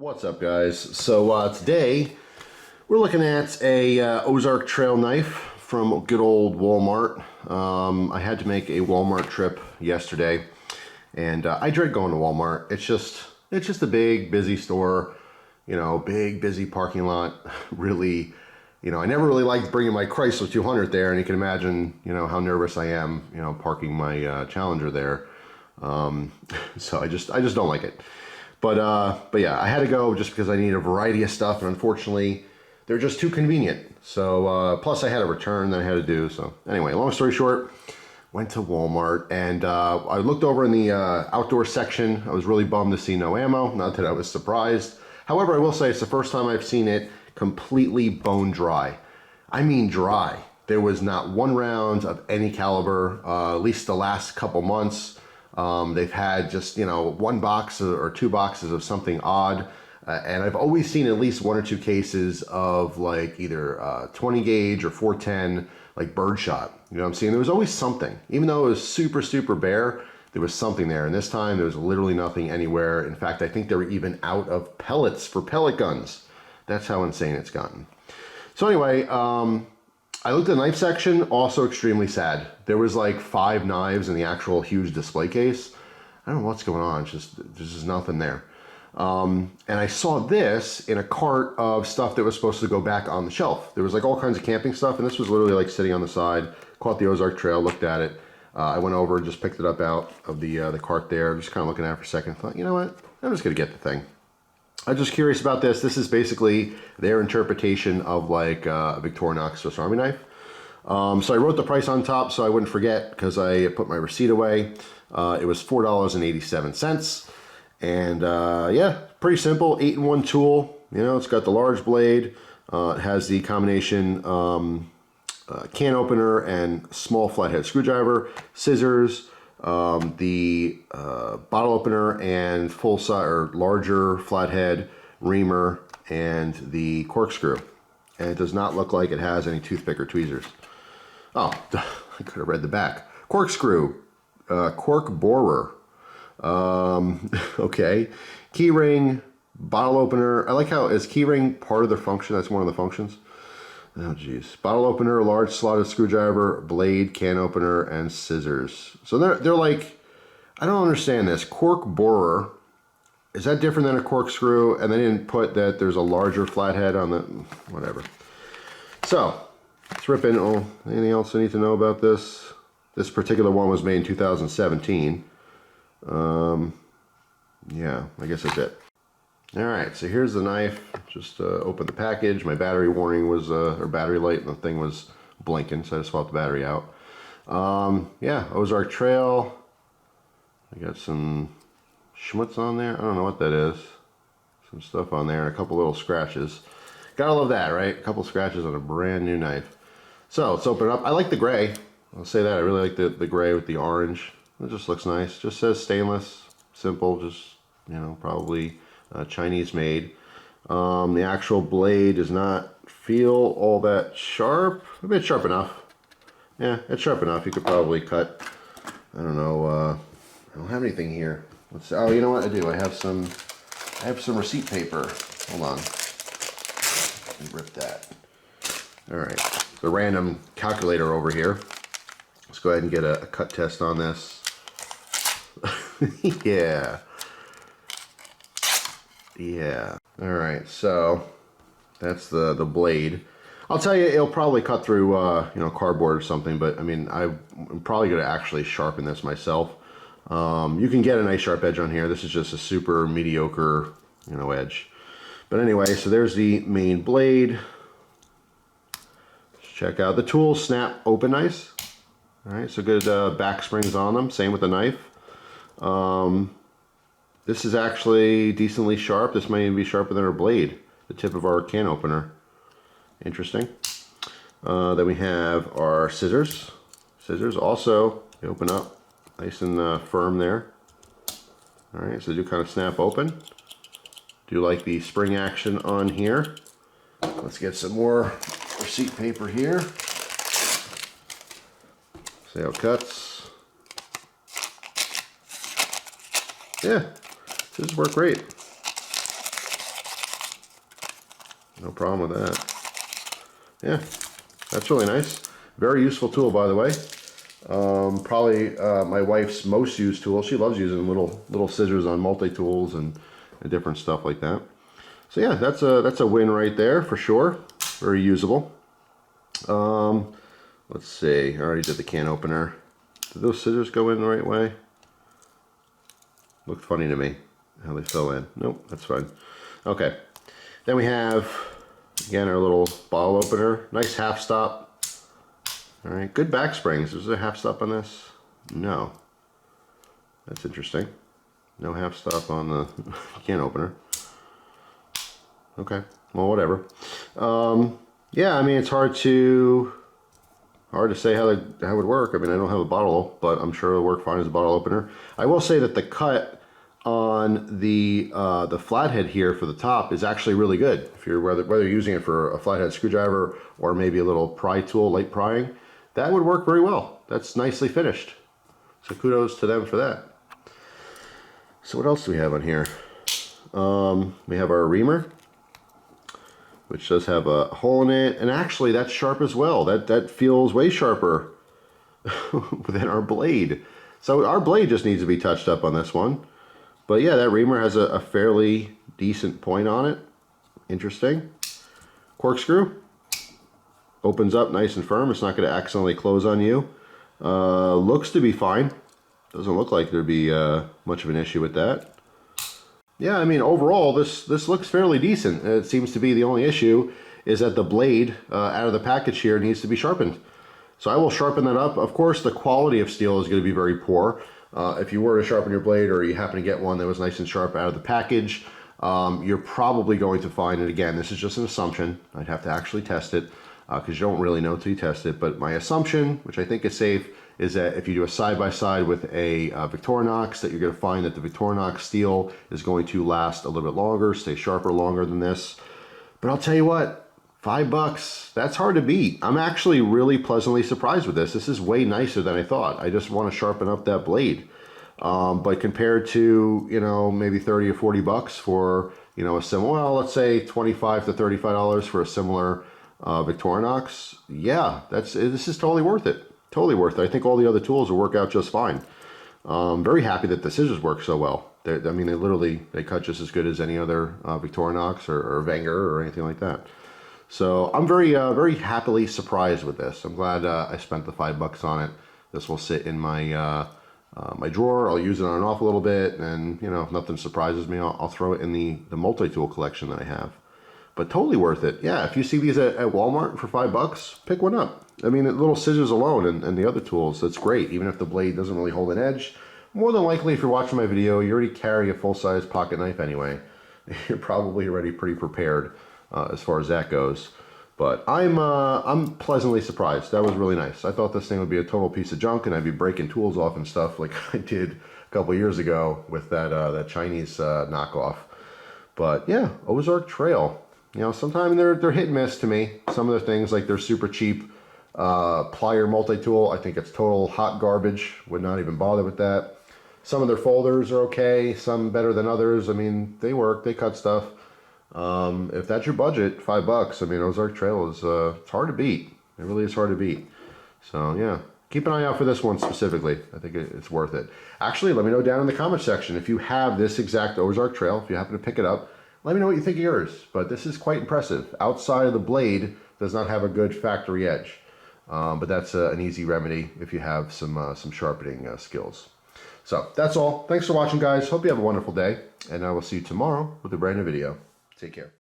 What's up, guys? So today we're looking at a Ozark trail knife from good old Walmart. I had to make a Walmart trip yesterday, and I dread going to Walmart. It's just a big, busy store, you know, big, busy parking lot. Really, you know, I never really liked bringing my Chrysler 200 there, and you can imagine, you know, how nervous I am, you know, parking my Challenger there. So I just don't like it. But yeah, I had to go just because I need a variety of stuff, and unfortunately, they're just too convenient. So, plus I had a return that I had to do. So anyway, long story short, went to Walmart, and I looked over in the outdoor section. I was really bummed to see no ammo, not that I was surprised. However, I will say it's the first time I've seen it completely bone dry. I mean dry. There was not one round of any caliber, at least the last couple months. They've had just, you know, one box or two boxes of something odd. And I've always seen at least one or two cases of like either 20 gauge or 410, like birdshot. You know what I'm saying? There was always something. Even though it was super, super bare, there was something there. And this time there was literally nothing anywhere. In fact, I think they were even out of pellets for pellet guns. That's how insane it's gotten. So anyway, I looked at the knife section, also extremely sad. There was like 5 knives in the actual huge display case. I don't know what's going on, it's just there's just nothing there. And I saw this in a cart of stuff that was supposed to go back on the shelf. There was like all kinds of camping stuff, and this was literally like sitting on the side. Caught the Ozark Trail, looked at it. I went over and just picked it up out of the cart there. Just kind of looking at it for a second. Thought, you know what? I'm just gonna get the thing. I'm just curious about this. This is basically their interpretation of like a Victorinox Swiss Army knife. So I wrote the price on top so I wouldn't forget because I put my receipt away. It was $4.87. And yeah, pretty simple, 8-in-1 tool. You know, it's got the large blade. It has the combination can opener and small flathead screwdriver, scissors, the bottle opener and full size or larger flathead, reamer, and the corkscrew. And it does not look like it has any toothpick or tweezers. Oh, I could have read the back. Corkscrew, cork borer. Okay, keyring, bottle opener. I like how is keyring part of the function. That's one of the functions. Oh geez, bottle opener, large slotted screwdriver, blade, can opener, and scissors. So they're like, I don't understand this. Cork borer, is that different than a corkscrew? And they didn't put that there's a larger flathead on the whatever. So let's rip in. Oh, anything else I need to know about this? This particular one was made in 2017. Yeah, I guess that's it. All right, so here's the knife. Just open the package. My battery warning was, or battery light, and the thing was blinking, so I just swapped the battery out. Yeah, Ozark Trail. I got some schmutz on there. I don't know what that is. Some stuff on there, and a couple little scratches. Gotta love that, right? A couple scratches on a brand new knife. So let's open it up. I like the gray. I'll say that. I really like the gray with the orange. It just looks nice. Just says stainless, simple, just, you know, probably Chinese made. The actual blade does not feel all that sharp. I mean, it's sharp enough. Yeah, it's sharp enough. You could probably cut, I don't know, I don't have anything here. Let's see. Oh, you know what I do? I have some receipt paper. Hold on. Let me rip that. All right, the random calculator over here. Let's go ahead and get a cut test on this. Yeah. Yeah. All right, so that's the blade. I'll tell you, it'll probably cut through, you know, cardboard or something, but I mean, I'm probably going to actually sharpen this myself. You can get a nice sharp edge on here. This is just a super mediocre, you know, edge. But anyway, so there's the main blade. Let's check out the tools. Snap open nice. All right, so good back springs on them. Same with the knife. This is actually decently sharp. This might even be sharper than our blade, the tip of our can opener. Interesting. Then we have our scissors. Scissors also, they open up nice and firm there. All right, so they do kind of snap open. Do like the spring action on here. Let's get some more receipt paper here. See how it cuts. Yeah, scissors work great. No problem with that. Yeah, that's really nice. Very useful tool, by the way. Probably my wife's most used tool. She loves using little scissors on multi-tools and different stuff like that. So yeah, that's a win right there for sure. Very usable. Let's see. I already did the can opener. Did those scissors go in the right way? Looked funny to me how they fell in. Nope, that's fine. Okay. Then we have, again, our little bottle opener. Nice half stop. All right, good back springs. Is there a half stop on this? No. That's interesting. No half stop on the can opener. Okay, well, whatever. Yeah, I mean, it's hard to say how it would work. I mean, I don't have a bottle, but I'm sure it'll work fine as a bottle opener. I will say that the cut on the flathead here for the top is actually really good. If you're whether you're using it for a flathead screwdriver or maybe a little pry tool, light prying, that would work very well. That's nicely finished. So kudos to them for that. So what else do we have on here? We have our Reamer, which does have a hole in it, and actually that's sharp as well. That feels way sharper than our blade. So our blade just needs to be touched up on this one. But yeah, that Reamer has a fairly decent point on it. Interesting. Corkscrew. Opens up nice and firm. It's not going to accidentally close on you. Looks to be fine. Doesn't look like there'd be much of an issue with that. Yeah, I mean, overall, this looks fairly decent. It seems to be the only issue is that the blade out of the package here needs to be sharpened. So I will sharpen that up. Of course, the quality of steel is going to be very poor. If you were to sharpen your blade or you happen to get one that was nice and sharp out of the package, you're probably going to find, and again, this is just an assumption. I'd have to actually test it because you don't really know until you test it. But my assumption, which I think is safe, is that if you do a side-by-side with a Victorinox, that you're going to find that the Victorinox steel is going to last a little bit longer, stay sharper longer than this. But I'll tell you what, $5, that's hard to beat. I'm actually really pleasantly surprised with this. This is way nicer than I thought. I just want to sharpen up that blade. But compared to, you know, maybe 30 or 40 bucks for, you know, a similar, well, let's say $25 to $35 for a similar Victorinox, yeah, this is totally worth it. Totally worth it. I think all the other tools will work out just fine. Very happy that the scissors work so well. I mean, they cut just as good as any other Victorinox or Wenger or anything like that. So I'm very happily surprised with this. I'm glad I spent the $5 on it. This will sit in my my drawer. I'll use it on and off a little bit, and you know, if nothing surprises me, I'll throw it in the multi-tool collection that I have. But totally worth it. Yeah, if you see these at Walmart for $5, pick one up. I mean, the little scissors alone and the other tools, that's great. Even if the blade doesn't really hold an edge, more than likely, if you're watching my video, you already carry a full-size pocket knife anyway. You're probably already pretty prepared as far as that goes. But I'm pleasantly surprised. That was really nice. I thought this thing would be a total piece of junk, and I'd be breaking tools off and stuff like I did a couple years ago with that Chinese knockoff. But yeah, Ozark Trail. You know, sometimes they're hit and miss to me. Some of the things, like they're super cheap plier multi-tool, I think it's total hot garbage. Would not even bother with that. Some of their folders are okay, some better than others. I mean, they work, they cut stuff. If that's your budget, $5, I mean, Ozark Trail is it's hard to beat. It really is hard to beat. So yeah, keep an eye out for this one specifically. I think it's worth it. Actually, let me know down in the comment section if you have this exact Ozark Trail, if you happen to pick it up. Let me know what you think of yours, but this is quite impressive. Outside of the blade, does not have a good factory edge, but that's an easy remedy if you have some sharpening skills. So that's all. Thanks for watching, guys. Hope you have a wonderful day, and I will see you tomorrow with a brand new video. Take care.